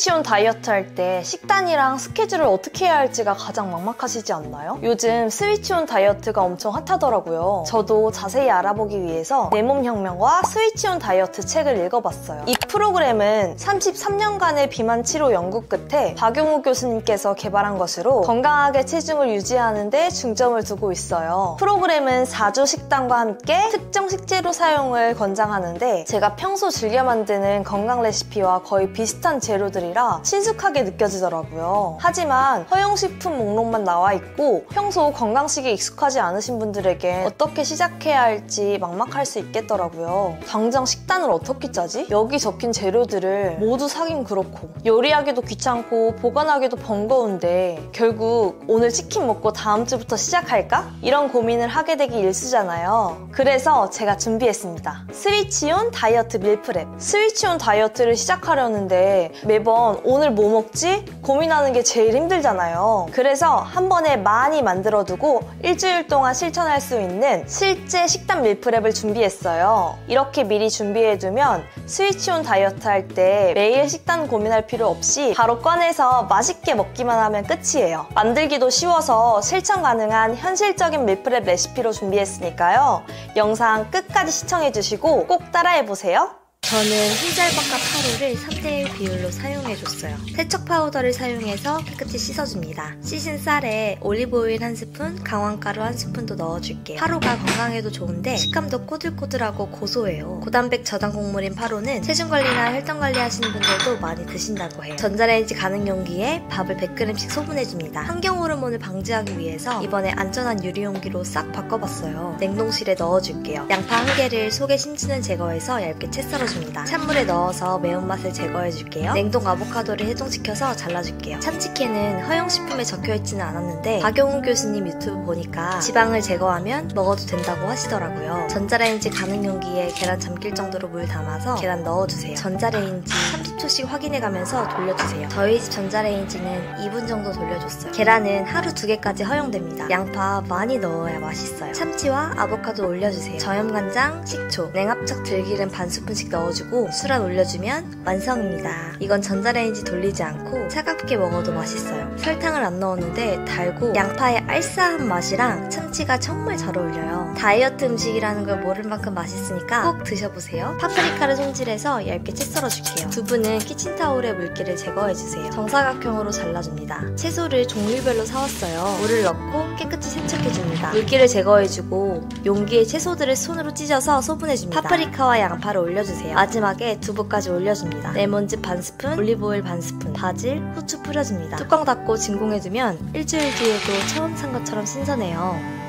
스위치온 다이어트 할 때 식단이랑 스케줄을 어떻게 해야 할지가 가장 막막하시지 않나요? 요즘 스위치온 다이어트가 엄청 핫하더라고요. 저도 자세히 알아보기 위해서 내 몸 혁명과 스위치온 다이어트 책을 읽어봤어요. 이 프로그램은 33년간의 비만 치료 연구 끝에 박용우 교수님께서 개발한 것으로 건강하게 체중을 유지하는 데 중점을 두고 있어요. 프로그램은 4조 식단과 함께 특정 식재료 사용을 권장하는데 제가 평소 즐겨 만드는 건강 레시피와 거의 비슷한 재료들이라 친숙하게 느껴지더라고요. 하지만 허용식품 목록만 나와 있고 평소 건강식에 익숙하지 않으신 분들에게 어떻게 시작해야 할지 막막할 수 있겠더라고요. 당장 식단을 어떻게 짜지? 여기 적힌 재료들을 모두 사긴 그렇고 요리하기도 귀찮고 보관하기도 번거운데 결국 오늘 치킨 먹고 다음 주부터 시작할까? 이런 고민을 하게 되기 일쑤잖아요. 그래서 제가 준비했습니다. 스위치온 다이어트 밀프렙. 스위치온 다이어트를 시작하려는데 매번 오늘 뭐 먹지? 고민하는 게 제일 힘들잖아요. 그래서 한 번에 많이 만들어두고 일주일 동안 실천할 수 있는 실제 식단 밀프렙을 준비했어요. 이렇게 미리 준비해두면 스위치온 다이어트 할 때 매일 식단 고민할 필요 없이 바로 꺼내서 맛있게 먹기만 하면 끝이에요. 만들기도 쉬워서 실천 가능한 현실적인 밀프렙 레시피로 준비했으니까요. 영상 끝까지 시청해주시고 꼭 따라해보세요. 저는 흰쌀밥과 파로를 3대1 비율로 사용해줬어요. 세척 파우더를 사용해서 깨끗이 씻어줍니다. 씻은 쌀에 올리브오일 1스푼, 강황가루 1스푼도 넣어줄게요. 파로가 건강에도 좋은데 식감도 꼬들꼬들하고 고소해요. 고단백 저당 곡물인 파로는 체중관리나 혈당관리 하시는 분들도 많이 드신다고 해요. 전자레인지 가능 용기에 밥을 100g씩 소분해줍니다. 환경호르몬을 방지하기 위해서 이번에 안전한 유리용기로 싹 바꿔봤어요. 냉동실에 넣어줄게요. 양파 1개를 속에 심지는 제거해서 얇게 채 썰어줍니다. 찬물에 넣어서 매운맛을 제거해줄게요. 냉동 아보카도를 해동시켜서 잘라줄게요. 참치캔은 허용식품에 적혀있지는 않았는데 박용우 교수님 유튜브 보니까 지방을 제거하면 먹어도 된다고 하시더라고요. 전자레인지 가능 용기에 계란 잠길 정도로 물 담아서 계란 넣어주세요. 전자레인지 30초씩 확인해가면서 돌려주세요. 저희 집 전자레인지는 2분 정도 돌려줬어요. 계란은 하루 2개까지 허용됩니다. 양파 많이 넣어야 맛있어요. 참치와 아보카도 올려주세요. 저염간장, 식초, 냉합작 들기름 반스푼씩 넣어주고 술안 올려주면 완성입니다. 이건 전자레인지 돌리지 않고 차갑게 먹어도 맛있어요. 설탕을 안 넣었는데 달고 양파의 알싸한 맛이랑 참치가 정말 잘 어울려요. 다이어트 음식이라는 걸 모를 만큼 맛있으니까 꼭 드셔보세요. 파프리카를 손질해서 얇게 채 썰어줄게요. 두부는 키친타올에 물기를 제거해주세요. 정사각형으로 잘라줍니다. 채소를 종류별로 사왔어요. 물을 넣고 깨끗이 세척해줍니다. 물기를 제거해주고 용기에 채소들을 손으로 찢어서 소분해줍니다. 파프리카와 양파를 올려주세요. 마지막에 두부까지 올려줍니다. 레몬즙 반스푼, 올리브오일 반스푼, 바질, 후추 뿌려줍니다. 뚜껑 닫고 진공해두면 일주일 뒤에도 처음 산 것처럼 신선해요.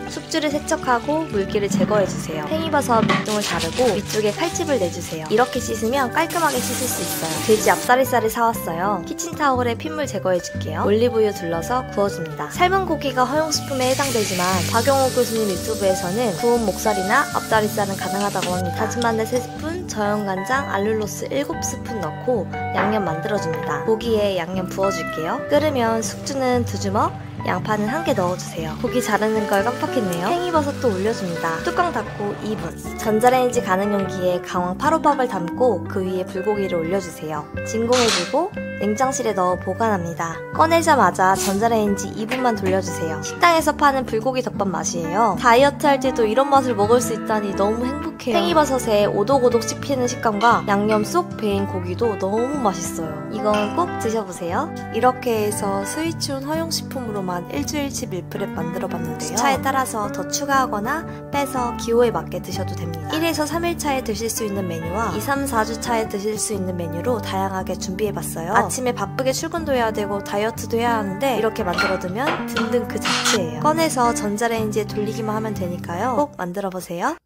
숙주를 세척하고 물기를 제거해주세요. 팽이버섯 밑둥을 자르고 위쪽에 칼집을 내주세요. 이렇게 씻으면 깔끔하게 씻을 수 있어요. 돼지 앞다리살을 사왔어요. 키친타올에 핏물 제거해줄게요. 올리브유 둘러서 구워줍니다. 삶은 고기가 허용식품에 해당되지만 박용우 교수님 유튜브에서는 구운 목살이나 앞다리살은 가능하다고 합니다. 다진 마늘 3스푼, 저염간장, 알룰로스 7스푼 넣고 양념 만들어줍니다. 고기에 양념 부어줄게요. 끓으면 숙주는 2주먹, 양파는 1개 넣어주세요. 고기 자르는 걸 깜빡했네요. 팽이버섯도 올려줍니다. 뚜껑 닫고 2분. 전자레인지 가능 용기에 강황 파로밥을 담고 그 위에 불고기를 올려주세요. 진공해주고 냉장실에 넣어 보관합니다. 꺼내자마자 전자레인지 2분만 돌려주세요. 식당에서 파는 불고기 덮밥 맛이에요. 다이어트 할 때도 이런 맛을 먹을 수 있다니 너무 행복해요. 팽이버섯에 오독오독 씹히는 식감과 양념 쏙 배인 고기도 너무 맛있어요. 이건 꼭 드셔보세요. 이렇게 해서 스위치온 허용식품으로만 일주일치 밀프렙 만들어봤는데요. 차에 따라서 더 추가하거나 빼서 기호에 맞게 드셔도 됩니다. 1에서 3일차에 드실 수 있는 메뉴와 2, 3, 4주차에 드실 수 있는 메뉴로 다양하게 준비해봤어요. 아침에 바쁘게 출근도 해야 되고 다이어트도 해야 하는데 이렇게 만들어두면 든든 그 자체예요. 꺼내서 전자레인지에 돌리기만 하면 되니까요. 꼭 만들어보세요.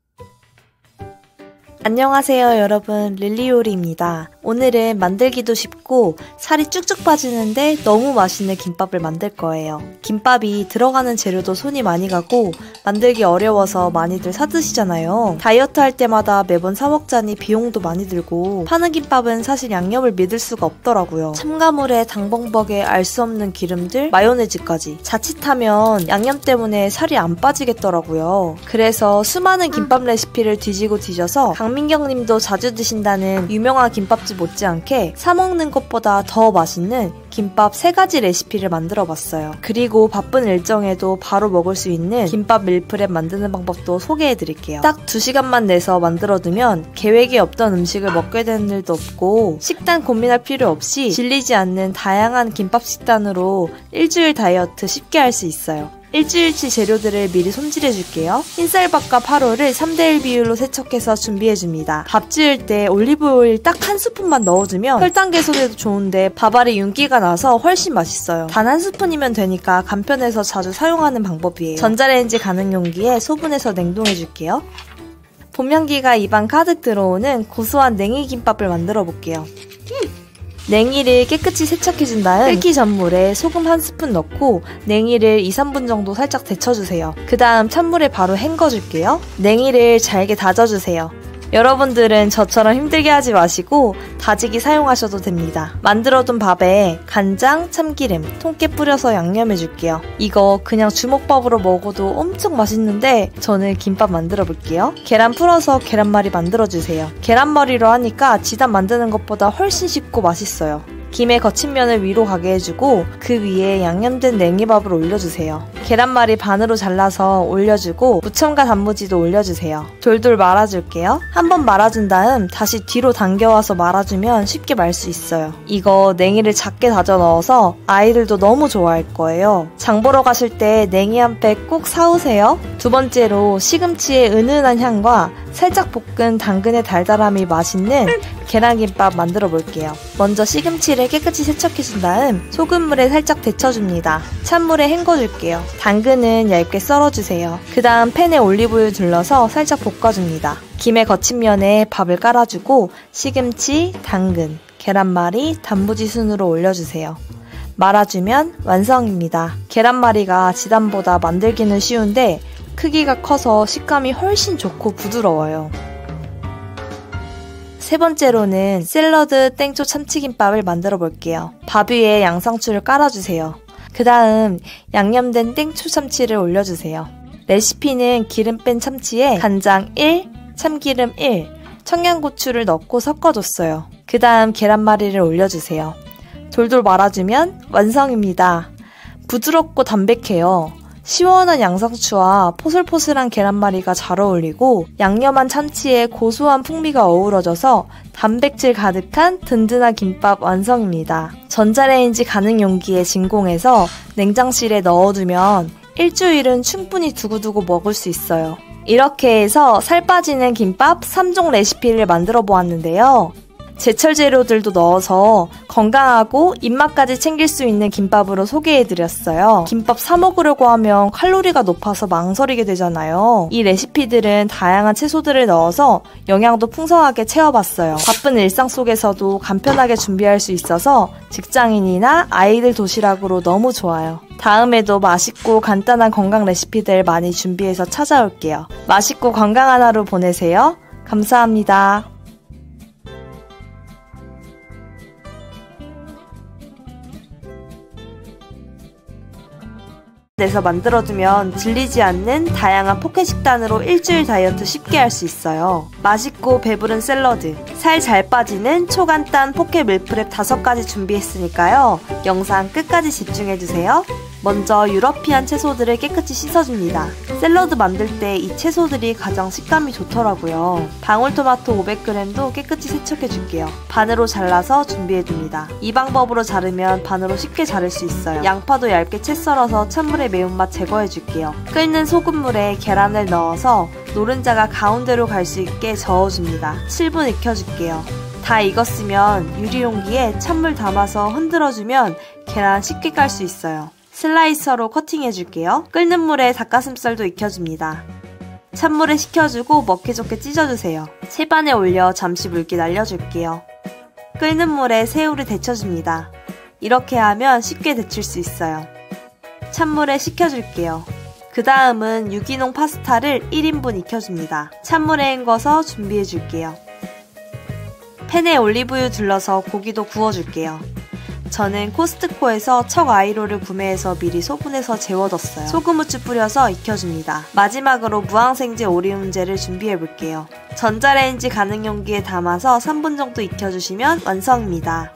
안녕하세요 여러분, 릴리요리입니다. 오늘은 만들기도 쉽고 살이 쭉쭉 빠지는데 너무 맛있는 김밥을 만들 거예요. 김밥이 들어가는 재료도 손이 많이 가고 만들기 어려워서 많이들 사드시잖아요. 다이어트 할 때마다 매번 사 먹자니 비용도 많이 들고 파는 김밥은 사실 양념을 믿을 수가 없더라고요. 첨가물에 당벙벅에 알 수 없는 기름들, 마요네즈까지 자칫하면 양념 때문에 살이 안 빠지겠더라고요. 그래서 수많은 김밥 레시피를 뒤지고 뒤져서 박민경님도 자주 드신다는 유명한 김밥집 못지않게 사먹는 것보다 더 맛있는 김밥 3가지 레시피를 만들어봤어요. 그리고 바쁜 일정에도 바로 먹을 수 있는 김밥 밀프렙 만드는 방법도 소개해드릴게요. 딱 2시간만 내서 만들어두면 계획에 없던 음식을 먹게 되는 일도 없고 식단 고민할 필요 없이 질리지 않는 다양한 김밥 식단으로 일주일 다이어트 쉽게 할 수 있어요. 일주일치 재료들을 미리 손질해줄게요. 흰쌀밥과 파로를 3:1 비율로 세척해서 준비해줍니다. 밥 지을 때 올리브오일 딱 1스푼만 넣어주면 혈당 개선에도 좋은데 밥알이 윤기가 나서 훨씬 맛있어요. 단 1스푼이면 되니까 간편해서 자주 사용하는 방법이에요. 전자레인지 가능 용기에 소분해서 냉동해줄게요. 봄향기가 입안 가득 들어오는 고소한 냉이김밥을 만들어 볼게요. 냉이를 깨끗이 세척해준 다음 끓기 전물에 소금 1스푼 넣고 냉이를 2-3분 정도 살짝 데쳐주세요. 그 다음 찬물에 바로 헹궈줄게요. 냉이를 잘게 다져주세요. 여러분들은 저처럼 힘들게 하지 마시고 다지기 사용하셔도 됩니다. 만들어둔 밥에 간장, 참기름, 통깨 뿌려서 양념해줄게요. 이거 그냥 주먹밥으로 먹어도 엄청 맛있는데 저는 김밥 만들어 볼게요. 계란 풀어서 계란말이 만들어주세요. 계란말이로 하니까 지단 만드는 것보다 훨씬 쉽고 맛있어요. 김에 거친 면을 위로 가게 해주고 그 위에 양념된 냉이밥을 올려주세요. 계란말이 반으로 잘라서 올려주고 무첨가 단무지도 올려주세요. 돌돌 말아줄게요. 한번 말아준 다음 다시 뒤로 당겨와서 말아주면 쉽게 말 수 있어요. 이거 냉이를 작게 다져 넣어서 아이들도 너무 좋아할 거예요. 장 보러 가실 때 냉이 한 팩 꼭 사오세요. 두 번째로 시금치의 은은한 향과 살짝 볶은 당근의 달달함이 맛있는 계란김밥 만들어 볼게요. 먼저 시금치를 깨끗이 세척해준 다음 소금물에 살짝 데쳐줍니다. 찬물에 헹궈줄게요. 당근은 얇게 썰어주세요. 그 다음 팬에 올리브유 둘러서 살짝 볶아줍니다. 김에 거친 면에 밥을 깔아주고 시금치, 당근, 계란말이, 단무지 순으로 올려주세요. 말아주면 완성입니다. 계란말이가 지단보다 만들기는 쉬운데 크기가 커서 식감이 훨씬 좋고 부드러워요. 세 번째로는 샐러드 땡초 참치김밥을 만들어 볼게요. 밥 위에 양상추를 깔아주세요. 그 다음 양념된 땡초 참치를 올려주세요. 레시피는 기름 뺀 참치에 간장 1, 참기름 1, 청양고추를 넣고 섞어줬어요. 그 다음 계란말이를 올려주세요. 돌돌 말아주면 완성입니다. 부드럽고 담백해요. 시원한 양상추와 포슬포슬한 계란말이가 잘 어울리고 양념한 참치에 고소한 풍미가 어우러져서 단백질 가득한 든든한 김밥 완성입니다. 전자레인지 가능 용기에 진공해서 냉장실에 넣어두면 일주일은 충분히 두고두고 먹을 수 있어요. 이렇게 해서 살 빠지는 김밥 3종 레시피를 만들어 보았는데요. 제철 재료들도 넣어서 건강하고 입맛까지 챙길 수 있는 김밥으로 소개해드렸어요. 김밥 사 먹으려고 하면 칼로리가 높아서 망설이게 되잖아요. 이 레시피들은 다양한 채소들을 넣어서 영양도 풍성하게 채워봤어요. 바쁜 일상 속에서도 간편하게 준비할 수 있어서 직장인이나 아이들 도시락으로 너무 좋아요. 다음에도 맛있고 간단한 건강 레시피들 많이 준비해서 찾아올게요. 맛있고 건강한 하루 보내세요. 감사합니다. 내서 만들어두면 질리지 않는 다양한 포켓 식단으로 일주일 다이어트 쉽게 할 수 있어요. 맛있고 배부른 샐러드, 살 잘 빠지는 초간단 포켓 밀프렙 5가지 준비했으니까요. 영상 끝까지 집중해주세요. 먼저 유러피안 채소들을 깨끗이 씻어줍니다. 샐러드 만들 때 이 채소들이 가장 식감이 좋더라고요. 방울토마토 500g도 깨끗이 세척해줄게요. 반으로 잘라서 준비해둡니다. 이 방법으로 자르면 반으로 쉽게 자를 수 있어요. 양파도 얇게 채 썰어서 찬물에 매운맛 제거해줄게요. 끓는 소금물에 계란을 넣어서 노른자가 가운데로 갈 수 있게 저어줍니다. 7분 익혀줄게요. 다 익었으면 유리용기에 찬물 담아서 흔들어주면 계란 쉽게 깔 수 있어요. 슬라이서로 커팅해줄게요. 끓는 물에 닭가슴살도 익혀줍니다. 찬물에 식혀주고 먹기 좋게 찢어주세요. 채반에 올려 잠시 물기 날려줄게요. 끓는 물에 새우를 데쳐줍니다. 이렇게 하면 쉽게 데칠 수 있어요. 찬물에 식혀줄게요. 그 다음은 유기농 파스타를 1인분 익혀줍니다. 찬물에 헹궈서 준비해줄게요. 팬에 올리브유 둘러서 고기도 구워줄게요. 저는 코스트코에서 척 아이로를 구매해서 미리 소분해서 재워뒀어요. 소금 후추 뿌려서 익혀줍니다. 마지막으로 무항생제 오리온제를 준비해볼게요. 전자레인지 가능 용기에 담아서 3분 정도 익혀주시면 완성입니다.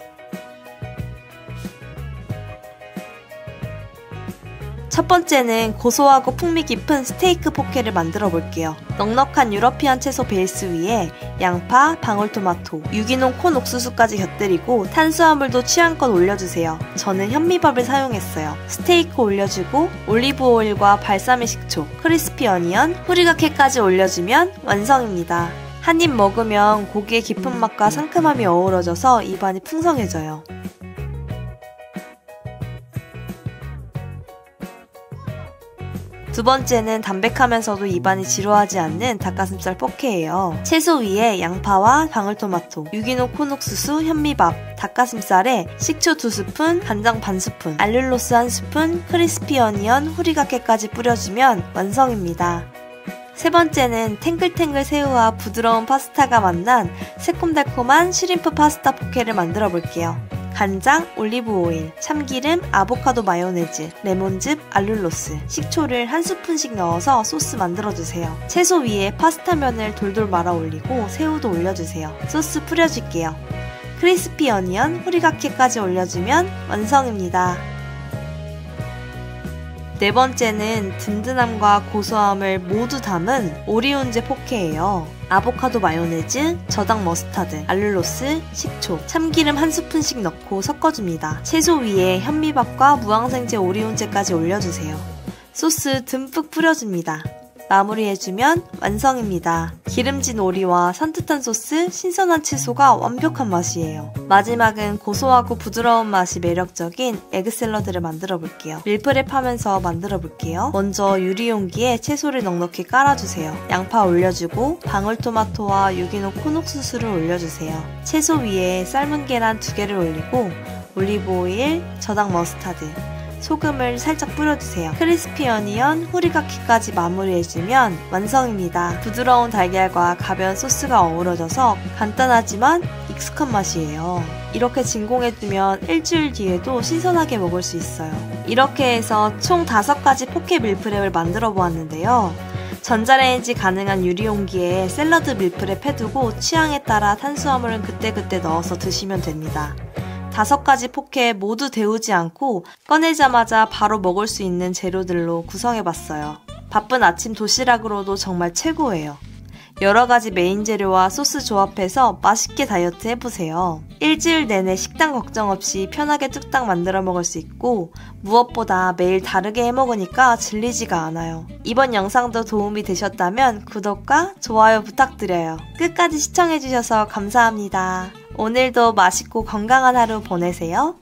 첫 번째는 고소하고 풍미 깊은 스테이크 포케를 만들어 볼게요. 넉넉한 유러피안 채소 베이스 위에 양파, 방울토마토, 유기농 콘 옥수수까지 곁들이고 탄수화물도 취향껏 올려주세요. 저는 현미밥을 사용했어요. 스테이크 올려주고 올리브 오일과 발사믹 식초, 크리스피 어니언, 후리가케까지 올려주면 완성입니다. 한 입 먹으면 고기의 깊은 맛과 상큼함이 어우러져서 입안이 풍성해져요. 두 번째는 담백하면서도 입안이 지루하지 않는 닭가슴살 포케예요. 채소 위에 양파와 방울토마토, 유기농 콘옥수수, 현미밥, 닭가슴살에 식초 2스푼, 간장 반 스푼, 알룰로스 1스푼, 크리스피 어니언, 후리가케까지 뿌려주면 완성입니다. 세 번째는 탱글탱글 새우와 부드러운 파스타가 만난 새콤달콤한 슈림프 파스타 포케를 만들어 볼게요. 간장, 올리브 오일, 참기름, 아보카도 마요네즈, 레몬즙, 알룰로스, 식초를 한 스푼씩 넣어서 소스 만들어주세요. 채소 위에 파스타면을 돌돌 말아 올리고 새우도 올려주세요. 소스 뿌려줄게요. 크리스피 어니언, 후리가케까지 올려주면 완성입니다. 네 번째는 든든함과 고소함을 모두 담은 오리온제 포케예요. 아보카도 마요네즈, 저당 머스타드, 알룰로스, 식초, 참기름 한 스푼씩 넣고 섞어줍니다. 채소 위에 현미밥과 무항생제 오리온제까지 올려주세요. 소스 듬뿍 뿌려줍니다. 마무리해주면 완성입니다. 기름진 오리와 산뜻한 소스, 신선한 채소가 완벽한 맛이에요. 마지막은 고소하고 부드러운 맛이 매력적인 에그 샐러드를 만들어 볼게요. 밀프렙 하면서 만들어 볼게요. 먼저 유리용기에 채소를 넉넉히 깔아주세요. 양파 올려주고 방울토마토와 유기농 콘옥수수를 올려주세요. 채소 위에 삶은 계란 2개를 올리고 올리브 오일, 저당 머스타드, 소금을 살짝 뿌려주세요. 크리스피 어니언, 후리가키까지 마무리해주면 완성입니다. 부드러운 달걀과 가벼운 소스가 어우러져서 간단하지만 익숙한 맛이에요. 이렇게 진공해두면 일주일 뒤에도 신선하게 먹을 수 있어요. 이렇게 해서 총 5가지 포케 밀프렙을 만들어 보았는데요. 전자레인지 가능한 유리용기에 샐러드 밀프렙 해두고 취향에 따라 탄수화물은 그때그때 넣어서 드시면 됩니다. 5가지 포케 모두 데우지 않고 꺼내자마자 바로 먹을 수 있는 재료들로 구성해봤어요. 바쁜 아침 도시락으로도 정말 최고예요. 여러가지 메인 재료와 소스 조합해서 맛있게 다이어트 해보세요. 일주일 내내 식단 걱정 없이 편하게 뚝딱 만들어 먹을 수 있고 무엇보다 매일 다르게 해먹으니까 질리지가 않아요. 이번 영상도 도움이 되셨다면 구독과 좋아요 부탁드려요. 끝까지 시청해주셔서 감사합니다. 오늘도 맛있고 건강한 하루 보내세요.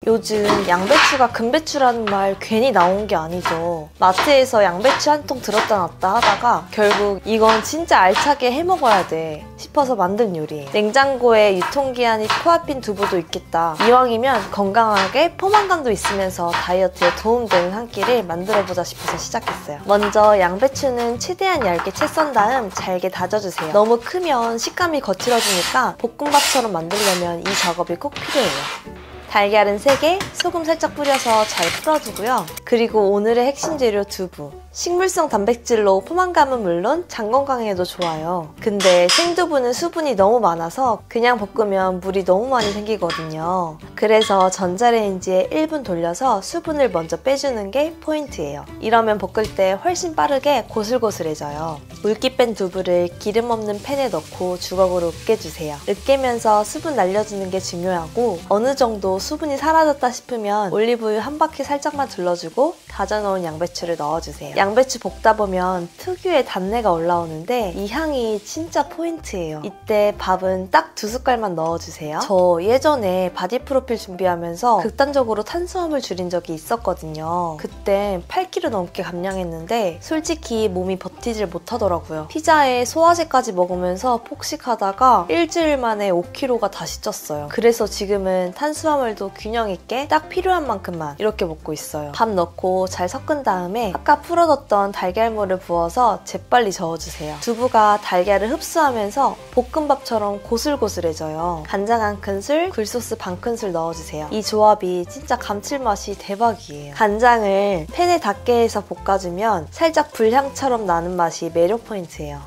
요즘 양배추가 금배추라는 말 괜히 나온 게 아니죠. 마트에서 양배추 한 통 들었다 놨다 하다가 결국 이건 진짜 알차게 해먹어야 돼 싶어서 만든 요리예요. 냉장고에 유통기한이 코앞인 두부도 있겠다. 이왕이면 건강하게 포만감도 있으면서 다이어트에 도움되는 한 끼를 만들어보자 싶어서 시작했어요. 먼저 양배추는 최대한 얇게 채 썬 다음 잘게 다져주세요. 너무 크면 식감이 거칠어지니까 볶음밥처럼 만들려면 이 작업이 꼭 필요해요. 달걀은 3개, 소금 살짝 뿌려서 잘 풀어주고요. 그리고 오늘의 핵심 재료 두부. 식물성 단백질로 포만감은 물론 장 건강에도 좋아요. 근데 생두부는 수분이 너무 많아서 그냥 볶으면 물이 너무 많이 생기거든요. 그래서 전자레인지에 1분 돌려서 수분을 먼저 빼주는 게 포인트예요. 이러면 볶을 때 훨씬 빠르게 고슬고슬해져요. 물기 뺀 두부를 기름 없는 팬에 넣고 주걱으로 으깨주세요. 으깨면서 수분 날려주는 게 중요하고 어느 정도 수분이 사라졌다 싶으면 올리브유 한 바퀴 살짝만 둘러주고 그리고 다져놓은 양배추를 넣어주세요. 양배추 볶다 보면 특유의 단내가 올라오는데 이 향이 진짜 포인트예요. 이때 밥은 딱 2숟갈만 넣어주세요. 저 예전에 바디 프로필 준비하면서 극단적으로 탄수화물 줄인 적이 있었거든요. 그땐 8kg 넘게 감량했는데 솔직히 몸이 버티질 못하더라고요. 피자에 소화제까지 먹으면서 폭식하다가 일주일 만에 5kg가 다시 쪘어요. 그래서 지금은 탄수화물도 균형 있게 딱 필요한 만큼만 이렇게 먹고 있어요. 밥 넣고 잘 섞은 다음에 아까 풀어뒀던 달걀물을 부어서 재빨리 저어주세요. 두부가 달걀을 흡수하면서 볶음밥처럼 고슬고슬해져요. 간장 1큰술, 굴소스 반 큰술 넣어주세요. 이 조합이 진짜 감칠맛이 대박이에요. 간장을 팬에 닿게 해서 볶아주면 살짝 불향처럼 나는 맛이 매력 포인트예요.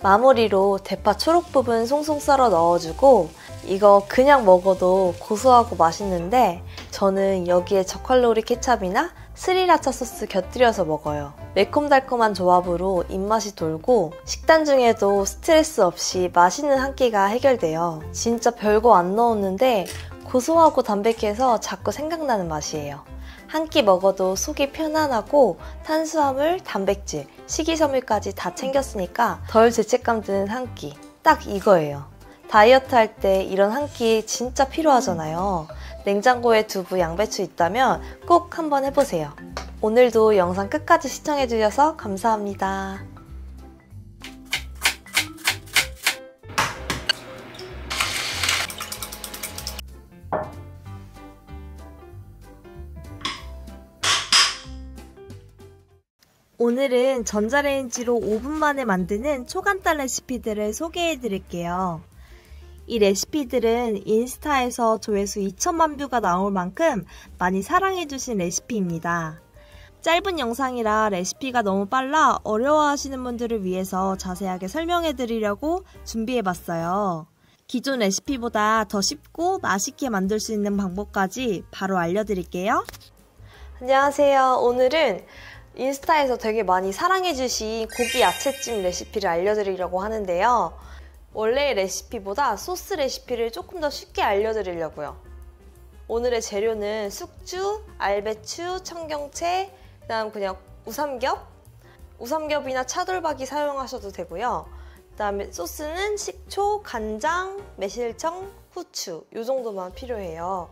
마무리로 대파 초록 부분 송송 썰어 넣어주고 이거 그냥 먹어도 고소하고 맛있는데 저는 여기에 저칼로리 케찹이나 스리라차 소스 곁들여서 먹어요. 매콤달콤한 조합으로 입맛이 돌고 식단 중에도 스트레스 없이 맛있는 한 끼가 해결돼요. 진짜 별거 안 넣었는데 고소하고 담백해서 자꾸 생각나는 맛이에요. 한 끼 먹어도 속이 편안하고 탄수화물, 단백질, 식이섬유까지 다 챙겼으니까 덜 죄책감 드는 한 끼. 딱 이거예요. 다이어트 할 때 이런 한 끼 진짜 필요하잖아요. 냉장고에 두부, 양배추 있다면 꼭 한번 해보세요. 오늘도 영상 끝까지 시청해주셔서 감사합니다. 오늘은 전자레인지로 5분 만에 만드는 초간단 레시피들을 소개해 드릴게요. 이 레시피들은 인스타에서 조회수 2천만 뷰가 나올 만큼 많이 사랑해주신 레시피입니다. 짧은 영상이라 레시피가 너무 빨라 어려워하시는 분들을 위해서 자세하게 설명해 드리려고 준비해 봤어요. 기존 레시피보다 더 쉽고 맛있게 만들 수 있는 방법까지 바로 알려드릴게요. 안녕하세요. 오늘은 인스타에서 되게 많이 사랑해주신 고기 야채찜 레시피를 알려드리려고 하는데요. 원래의 레시피보다 소스 레시피를 조금 더 쉽게 알려드리려고요. 오늘의 재료는 숙주, 알배추, 청경채, 그 다음 그냥 우삼겹이나 차돌박이 사용하셔도 되고요. 그 다음에 소스는 식초, 간장, 매실청, 후추 이 정도만 필요해요.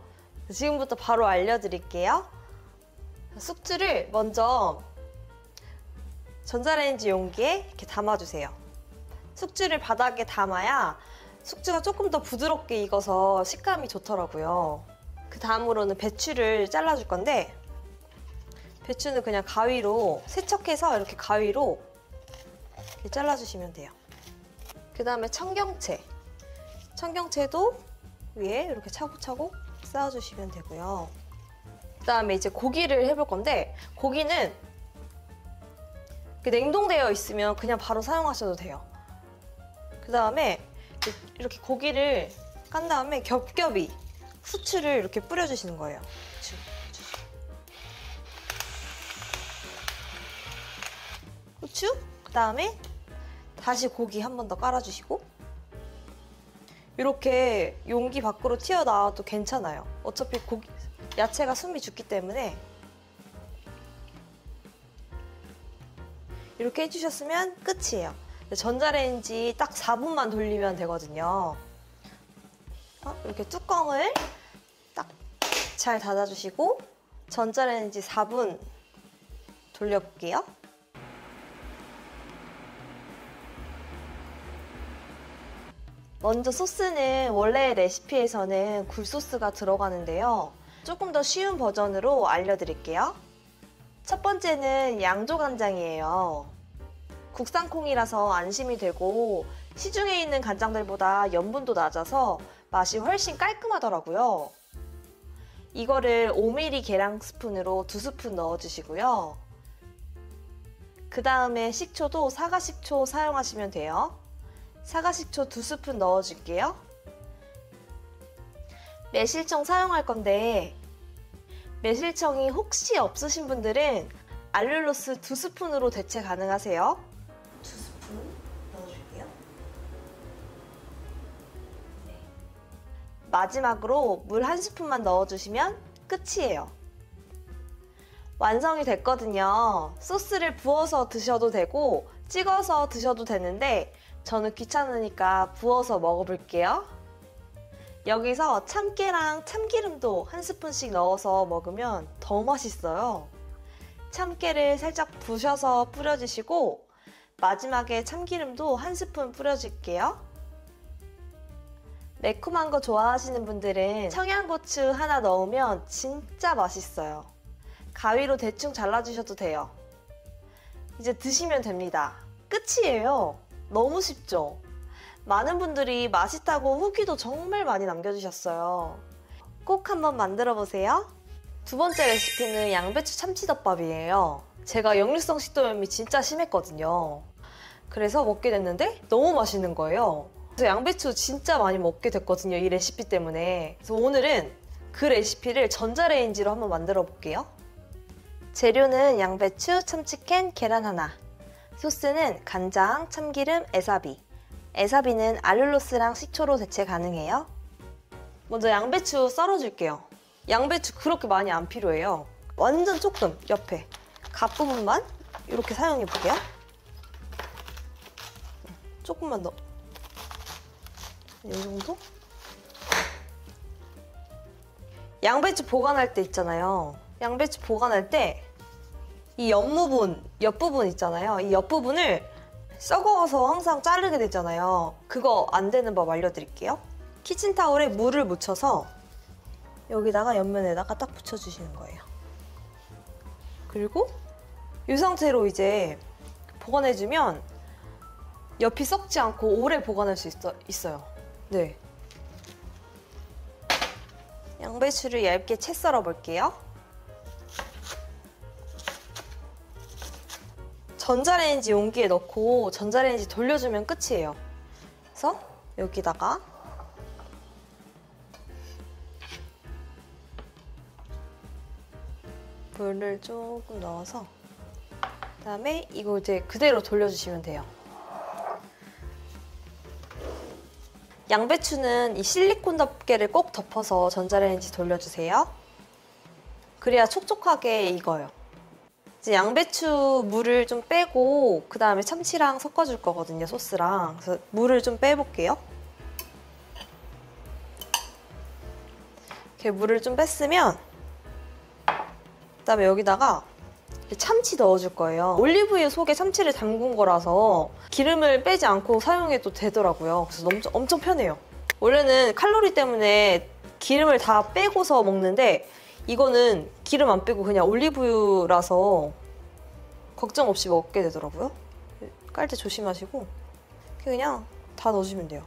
지금부터 바로 알려드릴게요. 숙주를 먼저 전자레인지 용기에 이렇게 담아주세요. 숙주를 바닥에 담아야 숙주가 조금 더 부드럽게 익어서 식감이 좋더라고요. 그 다음으로는 배추를 잘라줄 건데 배추는 그냥 가위로 세척해서 이렇게 가위로 이렇게 잘라주시면 돼요. 그 다음에 청경채도 위에 이렇게 차곡차곡 쌓아주시면 되고요. 그 다음에 이제 고기를 해볼 건데 고기는 냉동되어 있으면 그냥 바로 사용하셔도 돼요. 그 다음에 이렇게 고기를 깐 다음에 겹겹이 후추를 이렇게 뿌려주시는 거예요. 후추, 그 다음에 다시 고기 한 번 더 깔아주시고 이렇게 용기 밖으로 튀어나와도 괜찮아요. 어차피 야채가 숨이 죽기 때문에 이렇게 해주셨으면 끝이에요. 전자레인지 딱 4분만 돌리면 되거든요. 이렇게 뚜껑을 딱 잘 닫아주시고 전자레인지 4분 돌려볼게요. 먼저 소스는 원래 레시피에서는 굴소스가 들어가는데요. 조금 더 쉬운 버전으로 알려드릴게요. 첫 번째는 양조간장이에요. 국산콩이라서 안심이 되고 시중에 있는 간장들보다 염분도 낮아서 맛이 훨씬 깔끔하더라고요. 이거를 5mm 계량 스푼으로 2스푼 넣어주시고요. 그 다음에 식초도 사과식초 사용하시면 돼요. 사과식초 2스푼 넣어줄게요. 매실청 사용할 건데 매실청이 혹시 없으신 분들은 알룰로스 2스푼으로 대체 가능하세요. 2스푼 넣어줄게요. 네. 마지막으로 물 1스푼만 넣어주시면 끝이에요. 완성이 됐거든요. 소스를 부어서 드셔도 되고 찍어서 드셔도 되는데 저는 귀찮으니까 부어서 먹어볼게요. 여기서 참깨랑 참기름도 한 스푼씩 넣어서 먹으면 더 맛있어요. 참깨를 살짝 부셔서 뿌려주시고 마지막에 참기름도 한 스푼 뿌려줄게요. 매콤한 거 좋아하시는 분들은 청양고추 하나 넣으면 진짜 맛있어요. 가위로 대충 잘라주셔도 돼요. 이제 드시면 됩니다. 끝이에요. 너무 쉽죠? 많은 분들이 맛있다고 후기도 정말 많이 남겨주셨어요. 꼭 한번 만들어 보세요. 두 번째 레시피는 양배추 참치덮밥이에요. 제가 역류성 식도염이 진짜 심했거든요. 그래서 먹게 됐는데 너무 맛있는 거예요. 그래서 양배추 진짜 많이 먹게 됐거든요, 이 레시피 때문에. 그래서 오늘은 그 레시피를 전자레인지로 한번 만들어 볼게요. 재료는 양배추, 참치캔, 계란 하나. 소스는 간장, 참기름, 에사비. 에사비는 알룰로스랑 식초로 대체 가능해요. 먼저 양배추 썰어줄게요. 양배추 그렇게 많이 안 필요해요. 완전 조금 옆에 갓부분만 이렇게 사용해볼게요. 조금만 더. 이 정도? 양배추 보관할 때 있잖아요. 양배추 보관할 때 이 옆부분 있잖아요. 이 옆부분을 썩어서 항상 자르게 되잖아요. 그거 안 되는 법 알려드릴게요. 키친타올에 물을 묻혀서 여기다가 옆면에다가 딱 붙여주시는 거예요. 그리고 이 상태로 이제 보관해주면 옆이 썩지 않고 오래 보관할 수 있어요. 네. 양배추를 얇게 채 썰어 볼게요. 전자레인지 용기에 넣고 전자레인지 돌려주면 끝이에요. 그래서 여기다가 물을 조금 넣어서 그다음에 이거 이제 그대로 돌려주시면 돼요. 양배추는 이 실리콘 덮개를 꼭 덮어서 전자레인지 돌려주세요. 그래야 촉촉하게 익어요. 이제 양배추 물을 좀 빼고 그 다음에 참치랑 섞어줄 거거든요, 소스랑. 그래서 물을 좀 빼볼게요. 이렇게 물을 좀 뺐으면 그 다음에 여기다가 참치 넣어줄 거예요. 올리브유 속에 참치를 담근 거라서 기름을 빼지 않고 사용해도 되더라고요. 그래서 엄청 편해요. 원래는 칼로리 때문에 기름을 다 빼고서 먹는데 이거는 기름 안 빼고 그냥 올리브유라서 걱정 없이 먹게 되더라고요. 깔 때 조심하시고 그냥 다 넣어주면 돼요.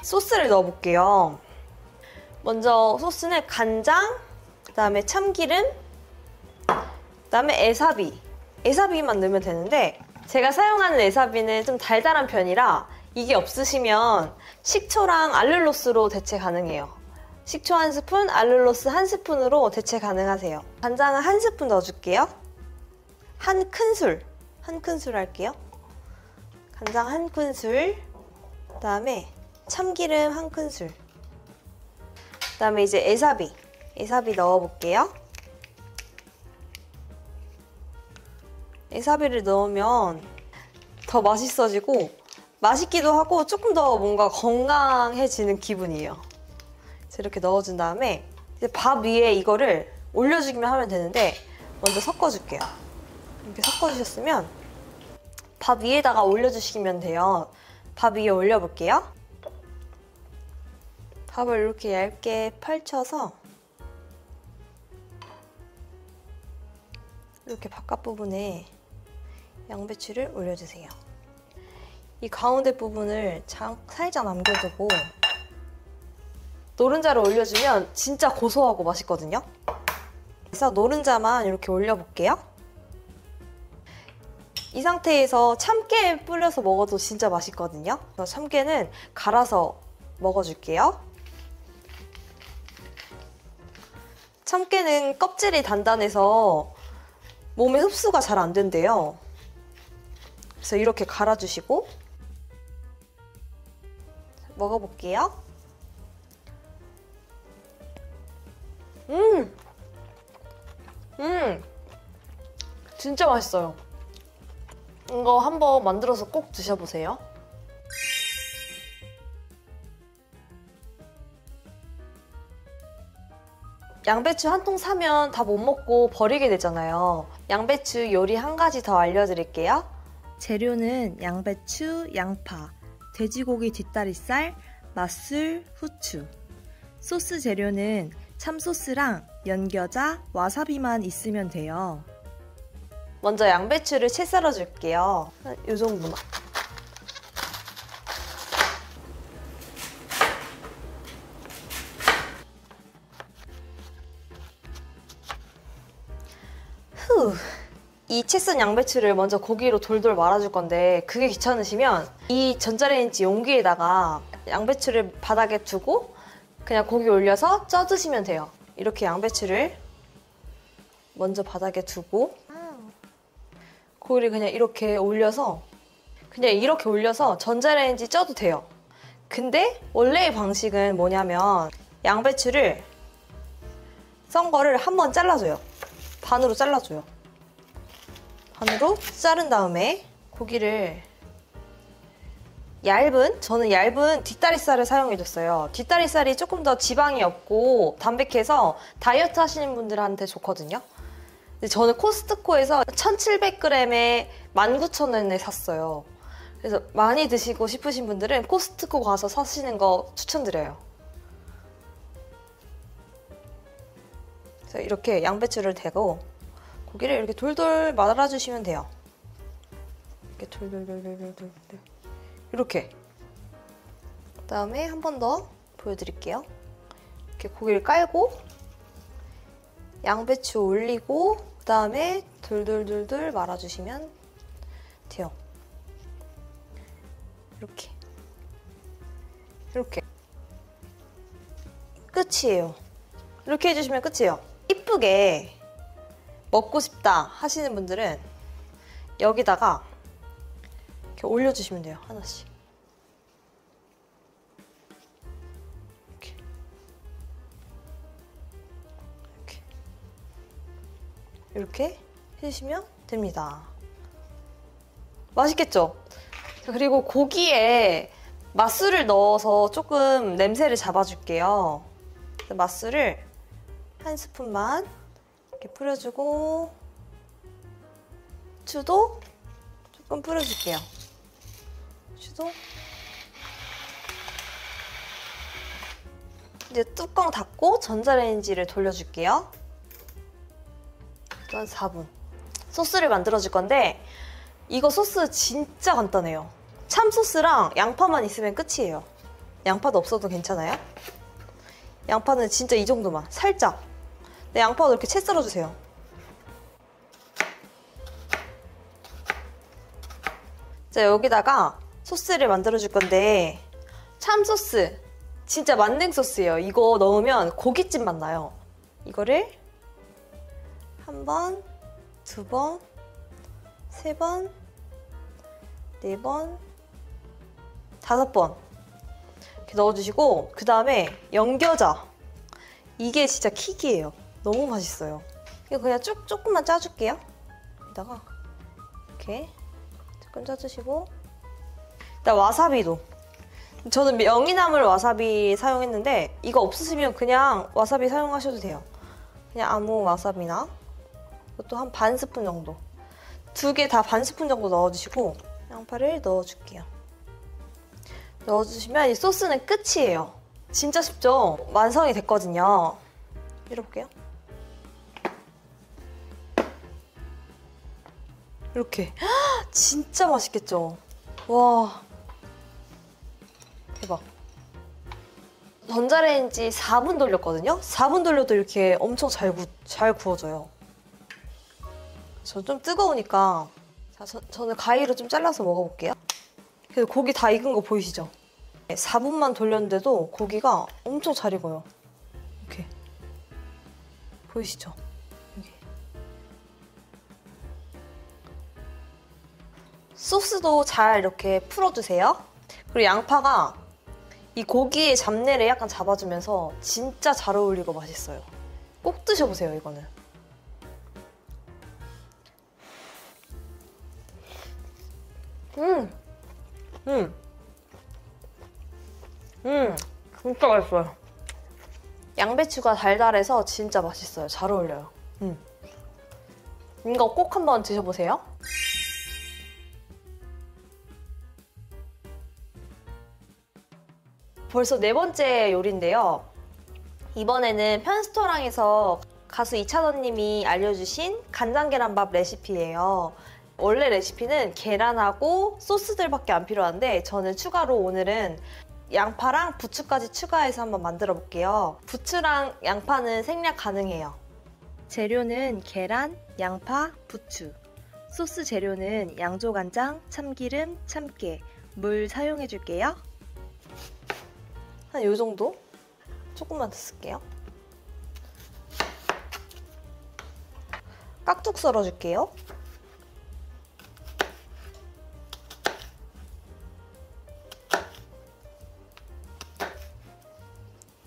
소스를 넣어볼게요. 먼저 소스는 간장, 그다음에 참기름, 그다음에 에사비만 넣으면 되는데 제가 사용하는 에사비는 좀 달달한 편이라 이게 없으시면 식초랑 알룰로스로 대체 가능해요. 식초 1스푼, 알룰로스 1스푼으로 대체 가능하세요. 간장은 1스푼 넣어줄게요. 한 큰술 할게요. 간장 1큰술, 그 다음에 참기름 1큰술, 그 다음에 이제 에사비 넣어볼게요. 에사비를 넣으면 더 맛있어지고 맛있기도 하고 조금 더 뭔가 건강해지는 기분이에요. 이렇게 넣어준 다음에 이제 밥 위에 이거를 올려주기만 하면 되는데 먼저 섞어줄게요. 이렇게 섞어주셨으면 밥 위에다가 올려주시면 돼요. 밥 위에 올려볼게요. 밥을 이렇게 얇게 펼쳐서 이렇게 바깥 부분에 양배추를 올려주세요. 이 가운데 부분을 살짝 남겨두고 노른자를 올려주면 진짜 고소하고 맛있거든요. 그래서 노른자만 이렇게 올려볼게요. 이 상태에서 참깨 뿌려서 먹어도 진짜 맛있거든요. 그래서 참깨는 갈아서 먹어줄게요. 참깨는 껍질이 단단해서 몸에 흡수가 잘 안 된대요. 그래서 이렇게 갈아주시고 먹어볼게요. 진짜 맛있어요. 이거 한번 만들어서 꼭 드셔보세요. 양배추 한 통 사면 다 못 먹고 버리게 되잖아요. 양배추 요리 한 가지 더 알려드릴게요. 재료는 양배추, 양파, 돼지고기 뒷다리살, 맛술, 후추. 소스 재료는 참소스랑 연겨자, 와사비만 있으면 돼요. 먼저 양배추를 채 썰어줄게요. 이 정도만. 이 채 썬 양배추를 먼저 고기로 돌돌 말아줄 건데 그게 귀찮으시면 이 전자레인지 용기에다가 양배추를 바닥에 두고 그냥 고기 올려서 쪄드시면 돼요. 이렇게 양배추를 먼저 바닥에 두고 고기를 그냥 이렇게 올려서 전자레인지 쪄도 돼요. 근데 원래의 방식은 뭐냐면 양배추를 썬 거를 한번 잘라줘요. 반으로 잘라줘요. 반으로 자른 다음에 고기를 저는 얇은 뒷다리살을 사용해줬어요. 뒷다리살이 조금 더 지방이 없고 담백해서 다이어트 하시는 분들한테 좋거든요. 근데 저는 코스트코에서 1,700g에 19,000원에 샀어요. 그래서 많이 드시고 싶으신 분들은 코스트코 가서 사시는 거 추천드려요. 그래서 이렇게 양배추를 대고 고기를 이렇게 돌돌 말아주시면 돼요. 이렇게 돌돌돌돌돌돌. 이렇게. 그다음에 한 번 더 보여드릴게요. 이렇게 고기를 깔고 양배추 올리고 그다음에 돌돌돌돌 말아주시면 돼요. 이렇게. 이렇게. 끝이에요. 이렇게 해주시면 끝이에요. 이쁘게 먹고 싶다 하시는 분들은 여기다가 이렇게 올려주시면 돼요. 하나씩. 이렇게. 이렇게 해주시면 됩니다. 맛있겠죠? 그리고 고기에 맛술을 넣어서 조금 냄새를 잡아줄게요. 맛술을 한 스푼만 이렇게 뿌려주고 후추도 조금 뿌려줄게요. 후추도 이제 뚜껑 닫고 전자레인지를 돌려줄게요. 한 4분. 소스를 만들어줄 건데 이거 소스 진짜 간단해요. 참소스랑 양파만 있으면 끝이에요. 양파도 없어도 괜찮아요. 양파는 진짜 이 정도만 살짝. 네, 양파도 이렇게 채 썰어주세요. 자, 여기다가 소스를 만들어줄 건데 참소스 진짜 만능 소스예요. 이거 넣으면 고깃집 맛 나요. 이거를 한 번, 두 번, 세 번, 네 번, 5번 이렇게 넣어주시고 그 다음에 연겨자 이게 진짜 킥이에요. 너무 맛있어요. 이거 그냥 조금만 짜줄게요. 여기다가 이렇게 조금 짜주시고 일단 와사비도 저는 명이나물 와사비 사용했는데 이거 없으시면 그냥 와사비 사용하셔도 돼요. 그냥 아무 와사비나 이것도 한 반 스푼 정도 2개 다 반 스푼 정도 넣어주시고 양파를 넣어줄게요. 넣어주시면 이 소스는 끝이에요. 진짜 쉽죠? 완성이 됐거든요. 밀어볼게요. 이렇게 진짜 맛있겠죠? 와 대박. 전자레인지 4분 돌렸거든요? 4분 돌려도 이렇게 엄청 잘 구워져요. 저 좀 뜨거우니까 자, 저는 가위로 좀 잘라서 먹어볼게요. 그래서 고기 다 익은 거 보이시죠? 4분만 돌렸는데도 고기가 엄청 잘 익어요. 이렇게 보이시죠? 여기. 소스도 잘 이렇게 풀어주세요. 그리고 양파가 이 고기의 잡내를 약간 잡아주면서 진짜 잘 어울리고 맛있어요. 꼭 드셔보세요, 이거는. 진짜 맛있어요. 양배추가 달달해서 진짜 맛있어요. 잘 어울려요. 이거 꼭 한번 드셔보세요. 벌써 4번째 요리인데요. 이번에는 편스토랑에서 가수 이찬원님이 알려주신 간장계란밥 레시피예요. 원래 레시피는 계란하고 소스들밖에 안 필요한데 저는 추가로 오늘은 양파랑 부추까지 추가해서 한번 만들어 볼게요. 부추랑 양파는 생략 가능해요. 재료는 계란, 양파, 부추. 소스 재료는 양조간장, 참기름, 참깨, 물 사용해 줄게요. 한 요 정도? 조금만 더 쓸게요. 깍둑 썰어줄게요.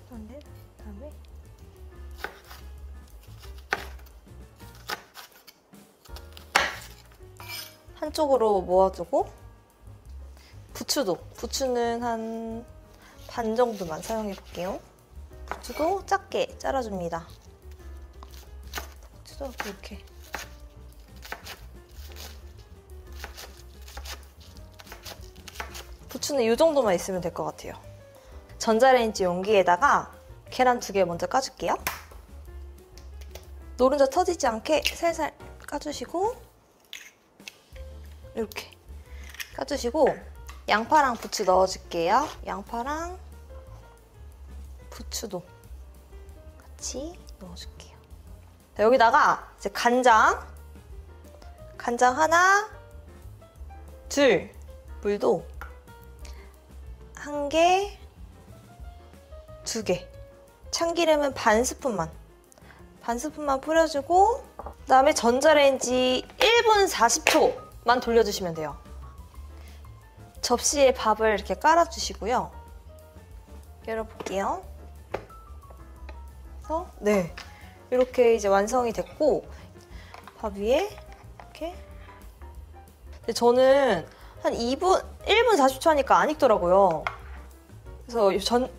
그다음에 한쪽으로 모아두고 부추는 한 반 정도만 사용해 볼게요. 부추도 작게 잘라줍니다. 부추도 이렇게. 부추는 이 정도만 있으면 될 것 같아요. 전자레인지 용기에다가 계란 2개 먼저 까줄게요. 노른자 터지지 않게 살살 까주시고 이렇게 까주시고 양파랑 부추 넣어줄게요. 양파랑 부추도 같이 넣어줄게요. 자, 여기다가 이제 간장 하나, 둘, 물도 1개, 2개, 참기름은 반 스푼만 뿌려주고 그다음에 전자레인지 1분 40초만 돌려주시면 돼요. 접시에 밥을 이렇게 깔아주시고요. 열어볼게요. 그래서 네, 이렇게 이제 완성이 됐고 밥 위에 이렇게. 근데 저는 한 1분 40초 하니까 안 익더라고요. 그래서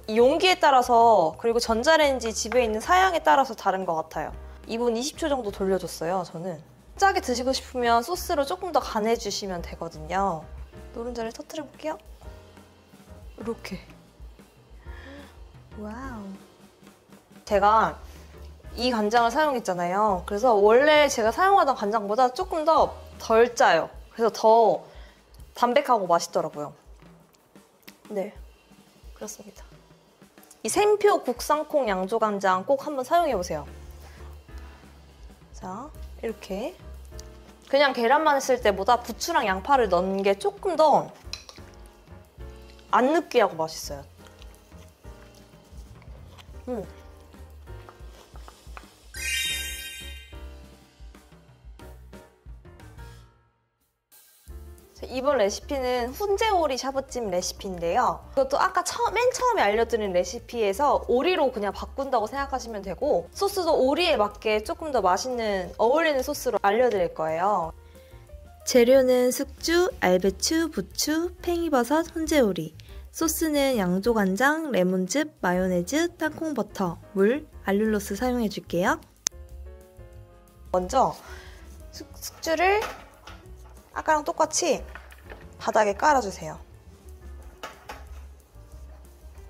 이 용기에 따라서 그리고 전자레인지 집에 있는 사양에 따라서 다른 것 같아요. 2분 20초 정도 돌려줬어요, 저는. 짜게 드시고 싶으면 소스로 조금 더 간해주시면 되거든요. 노른자를 터뜨려 볼게요. 이렇게. 와우. 제가 이 간장을 사용했잖아요. 그래서 원래 제가 사용하던 간장보다 조금 더 덜 짜요. 그래서 더 담백하고 맛있더라고요. 네, 그렇습니다. 이 샘표 국산콩 양조간장 꼭 한번 사용해보세요. 자, 이렇게. 그냥 계란만 했을 때보다 부추랑 양파를 넣는 게 조금 더 안 느끼하고 맛있어요. 이번 레시피는 훈제오리 샤브찜 레시피인데요. 이것도 아까 맨 처음에 알려드린 레시피에서 오리로 그냥 바꾼다고 생각하시면 되고 소스도 오리에 맞게 조금 더 맛있는 어울리는 소스로 알려드릴 거예요. 재료는 숙주, 알배추, 부추, 팽이버섯, 훈제오리. 소스는 양조간장, 레몬즙, 마요네즈, 땅콩버터, 물, 알룰로스 사용해줄게요. 먼저 숙주를 아까랑 똑같이 바닥에 깔아주세요.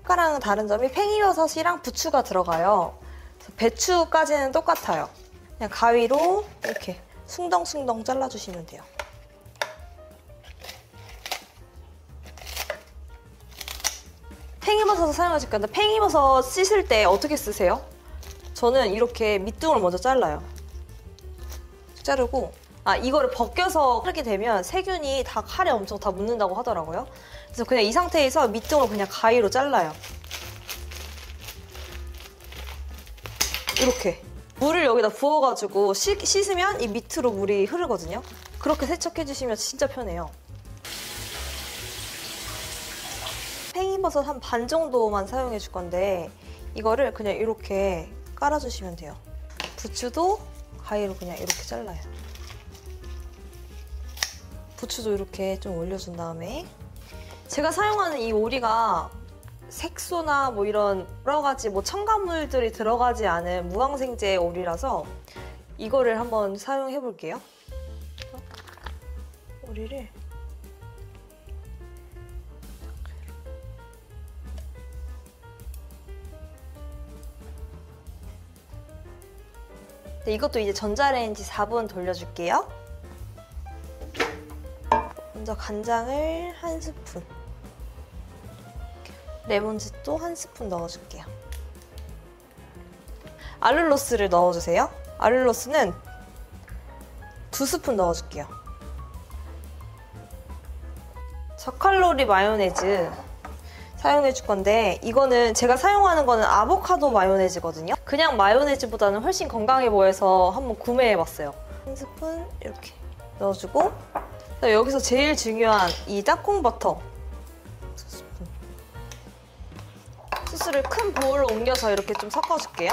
아까랑은 다른 점이 팽이버섯이랑 부추가 들어가요. 그래서 배추까지는 똑같아요. 그냥 가위로 이렇게 숭덩숭덩 잘라주시면 돼요. 팽이버섯을 사용하실 건데 팽이버섯 씻을 때 어떻게 쓰세요? 저는 이렇게 밑둥을 먼저 잘라요. 자르고 이거를 벗겨서 하게 되면 세균이 다 칼에 엄청 다 묻는다고 하더라고요. 그래서 그냥 이 상태에서 밑둥을 그냥 가위로 잘라요. 이렇게. 물을 여기다 부어가지고 씻으면 이 밑으로 물이 흐르거든요. 그렇게 세척해주시면 진짜 편해요. 팽이버섯 한 반 정도만 사용해줄 건데 이거를 그냥 이렇게 깔아주시면 돼요. 부추도 가위로 그냥 이렇게 잘라요. 부추도 이렇게 좀 올려준 다음에 제가 사용하는 이 오리가 색소나 뭐 이런 여러 가지 뭐 첨가물들이 들어가지 않은 무항생제 오리라서 이거를 한번 사용해 볼게요. 오리를 네, 이것도 이제 전자레인지 4분 돌려줄게요. 먼저 간장을 1스푼, 레몬즙도 1스푼 넣어줄게요. 알룰로스를 넣어주세요. 알룰로스는 2스푼 넣어줄게요. 저칼로리 마요네즈 사용해줄 건데 이거는 제가 사용하는 거는 아보카도 마요네즈거든요. 그냥 마요네즈보다는 훨씬 건강해 보여서 한번 구매해봤어요. 1스푼 이렇게 넣어주고 여기서 제일 중요한 이 땅콩 버터 2스푼. 소스를 큰 보울로 옮겨서 이렇게 좀 섞어줄게요.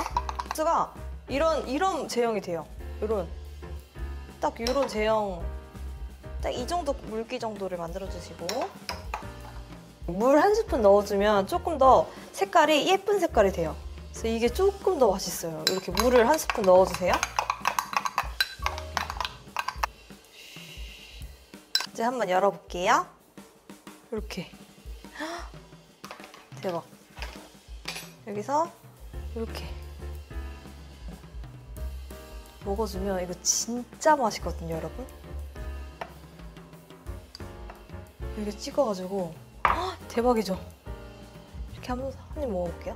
소스가 이런 제형이 돼요. 딱 이런 제형, 딱 이 정도 물기 정도를 만들어주시고 물 1스푼 넣어주면 조금 더 색깔이 예쁜 색깔이 돼요. 그래서 이게 조금 더 맛있어요. 이렇게 물을 1스푼 넣어주세요. 이제 한번 열어볼게요. 이렇게. 대박. 여기서 이렇게 먹어주면 이거 진짜 맛있거든요, 여러분. 이렇게 찍어가지고 대박이죠? 이렇게 한번 한 입 먹어볼게요.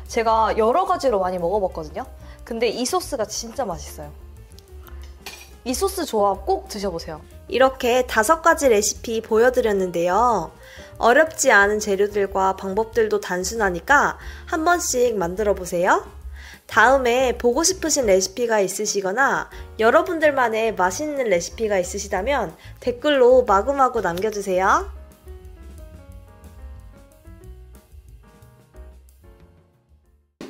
제가 여러 가지로 많이 먹어봤거든요. 근데 이 소스가 진짜 맛있어요. 이 소스 조합 꼭 드셔보세요. 이렇게 5가지 레시피 보여드렸는데요. 어렵지 않은 재료들과 방법들도 단순하니까 한 번씩 만들어보세요. 다음에 보고 싶으신 레시피가 있으시거나 여러분들만의 맛있는 레시피가 있으시다면 댓글로 마구마구 남겨주세요.